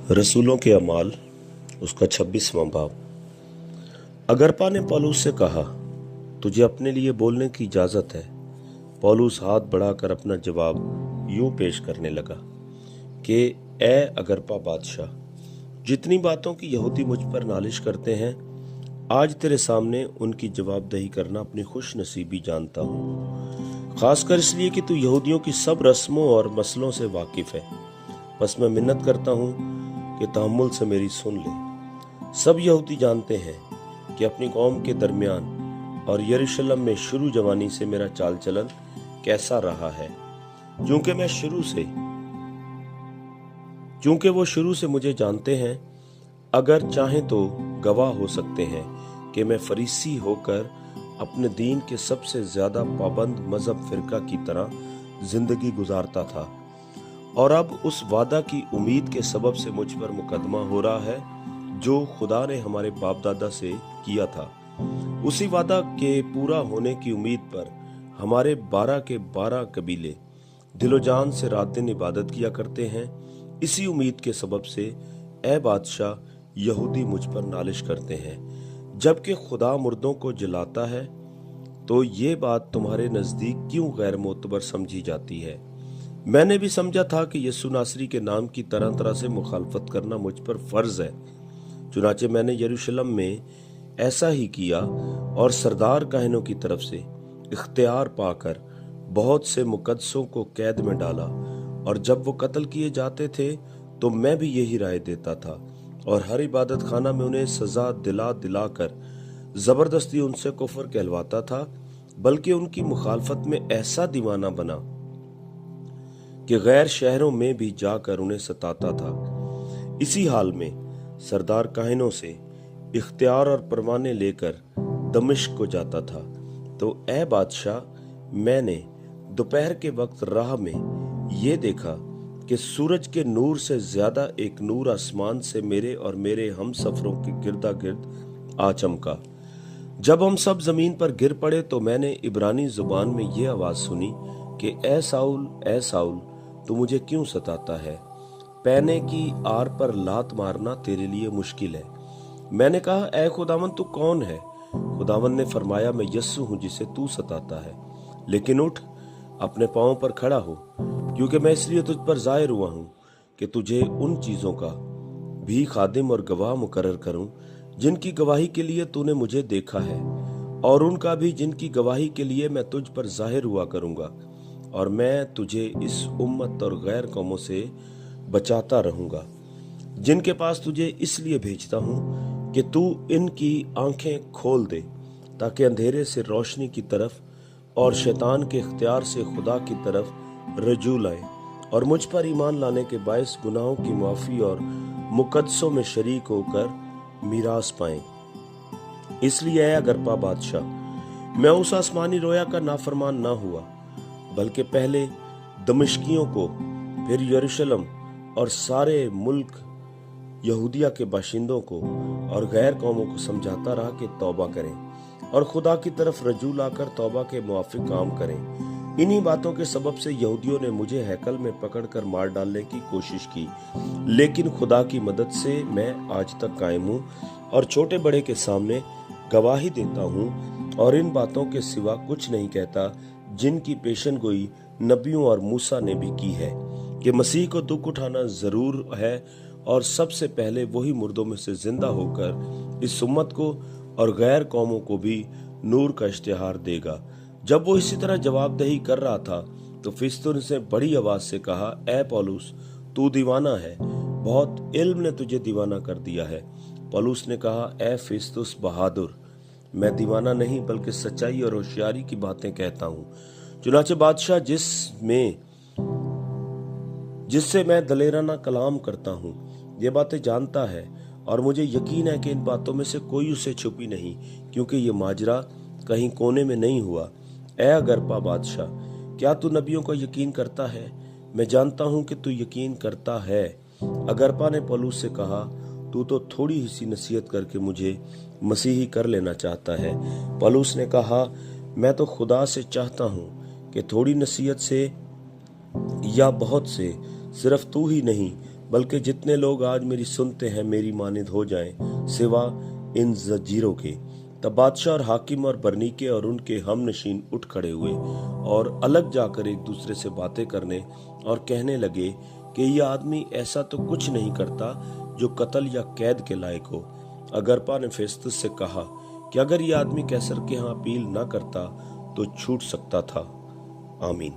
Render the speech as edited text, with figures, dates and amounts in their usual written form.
रसूलों के अमाल उसका 26वां बाब। अगरपा ने पौलुस से कहा, तुझे अपने लिए बोलने की इजाजत है। पौलुस हाथ बढ़ाकर अपना जवाब यूं पेश करने लगा कि ए अगरपा बादशाह, जितनी बातों की यहूदी मुझ पर नालिश करते हैं, आज तेरे सामने उनकी जवाबदही करना अपनी खुश नसीबी जानता हूँ, खासकर इसलिए कि तू यहूदियों की सब रस्मों और मसलों से वाकिफ है। बस मैं मिन्नत करता हूँ कि तहम्मुल से मेरी सुन ले। सब यहूदी जानते हैं कि अपनी कौम के दरमियान और यरूशलेम में शुरू जवानी से मेरा चाल चलन कैसा रहा है, चूंकि वो शुरू से मुझे जानते हैं। अगर चाहें तो गवाह हो सकते हैं कि मैं फरीसी होकर अपने दीन के सबसे ज्यादा पाबंद मजहब फिरका की तरह जिंदगी गुजारता था, और अब उस वादा की उम्मीद के सबब से मुझ पर मुकदमा हो रहा है जो खुदा ने हमारे बाप दादा से किया था। उसी वादा के पूरा होने की उम्मीद पर हमारे 12 के 12 कबीले दिलो जान से रात दिन इबादत किया करते हैं। इसी उम्मीद के सबब से ए बादशाह, यहूदी मुझ पर नालिश करते हैं। जबकि खुदा मुर्दों को जलाता है तो ये बात तुम्हारे नजदीक क्यों गैर मोतबर समझी जाती है? मैंने भी समझा था कि यीशु नासरी के नाम की तरह तरह से मुखालफत करना मुझ पर फर्ज है। चुनाचे मैंने यरूशलेम में ऐसा ही किया और सरदार काहिनों की तरफ से इख्तियार पाकर बहुत से मुकद्दसों को कैद में डाला, और जब वो कत्ल किए जाते थे तो मैं भी यही राय देता था, और हर इबादत खाना में उन्हें सजा दिला दिलाकर जबरदस्ती उनसे कुफ्र कहलवाता था, बल्कि उनकी मुखालफत में ऐसा दीवाना बना कि गैर शहरों में भी जाकर उन्हें सताता था। इसी हाल में सरदार काहिनों से इख्तियार और परवाने लेकर दमिश्क को जाता था। तो ए बादशाह, मैंने दोपहर के वक्त राह में ये देखा कि सूरज के नूर से ज्यादा एक नूर आसमान से मेरे और मेरे हम सफरों के गिरदा गिर्द आ चमका। जब हम सब जमीन पर गिर पड़े तो मैंने इब्रानी जुबान में ये आवाज सुनी कि ए साउल, तू मुझे क्यों सताता है? पैने की आर पर लात मारना तेरे लिए मुश्किल है। मैंने कहा, ए खुदावन, तू कौन है? खुदावन ने फरमाया, मैं यस्सु हूं जिसे तू सताता है। लेकिन उठ, अपने पांवों पर खड़ा हो, क्योंकि मैं इसलिए तुझ पर जाहिर हुआ हूं कि तुझे उन चीजों का भी खादिम और गवाह मुकर्रर करूं जिनकी गवाही के लिए तूने मुझे देखा है, और उनका भी जिनकी गवाही के लिए मैं तुझ पर जाहिर हुआ करूंगा। और मैं तुझे इस उम्मत और गैर कौमों से बचाता रहूंगा जिनके पास तुझे इसलिए भेजता हूं कि तू इनकी आंखें खोल दे, ताकि अंधेरे से रोशनी की तरफ और शैतान के इख्तियार से खुदा की तरफ रजू लाए, और मुझ पर ईमान लाने के बायस गुनाहों की माफी और मुकद्दसों में शरीक होकर मीरास पाएं। इसलिए अगरपा बादशाह, मैं उस आसमानी रोया का नाफरमान ना हुआ, बल्कि पहले दमिश्कियों को, फिर यरूशलेम और सारे मुल्क यहूदिया के बाशिंदों को और गैर कौमों को समझाता रहा कि तौबा करें और खुदा की तरफ रजू लाकर तौबा के मुआफिक काम करें। इन्हीं बातों के सबब से यहूदियों ने मुझे हैकल में पकड़कर मार डालने की कोशिश की, लेकिन खुदा की मदद से मैं आज तक कायम हूँ और छोटे बड़े के सामने गवाही देता हूँ, और इन बातों के सिवा कुछ नहीं कहता जिनकी पेशन गोई नबियों और मूसा ने भी की है, कि मसीह को दुख उठाना जरूर है, और सबसे पहले वही मुर्दों में से जिंदा होकर इस उम्मत को और गैर कौमों को भी नूर का इश्तिहार देगा। जब वो इसी तरह जवाबदही कर रहा था तो फिस्तुस ने बड़ी आवाज से कहा, ए पौलुस, तू दीवाना है, बहुत इल्म ने तुझे दीवाना कर दिया है। पौलुस ने कहा, ए फिस्तुस बहादुर, मैं दीवाना नहीं बल्कि सच्चाई और होशियारी की बातें कहता हूँ। चुनाचे बादशाह, जिससे मैं दलेराना कलाम करता हूँ, ये बातें जानता है, और मुझे यकीन है कि इन बातों में से कोई उसे छुपी नहीं, क्योंकि ये माजरा कहीं कोने में नहीं हुआ। ए अगरपा बादशाह, क्या तू नबियों का यकीन करता है? मैं जानता हूँ कि तू यकीन करता है। अगरपा ने पौलुस से कहा, तू तो थोड़ी ही सी नसीहत करके मुझे मसीही कर लेना चाहता है। पौलुस ने कहा, मैं तो खुदा से चाहता हूँ कि थोड़ी नसीहत से या बहुत से, सिर्फ तू ही नहीं बल्कि जितने लोग आज मेरी सुनते हैं मेरी मानिंद हो जाएं, सिवा इन जंजीरों के। तब बादशाह और हाकिम और बरनीके और उनके हमनशीन उठ खड़े हुए और अलग जाकर एक दूसरे से बातें करने और कहने लगे कि यह आदमी ऐसा तो कुछ नहीं करता जो कत्ल या कैद के लायक हो। अगरपा ने फेस्तुस से कहा कि अगर यह आदमी कैसर के यहाँ अपील न करता तो छूट सकता था। आमीन।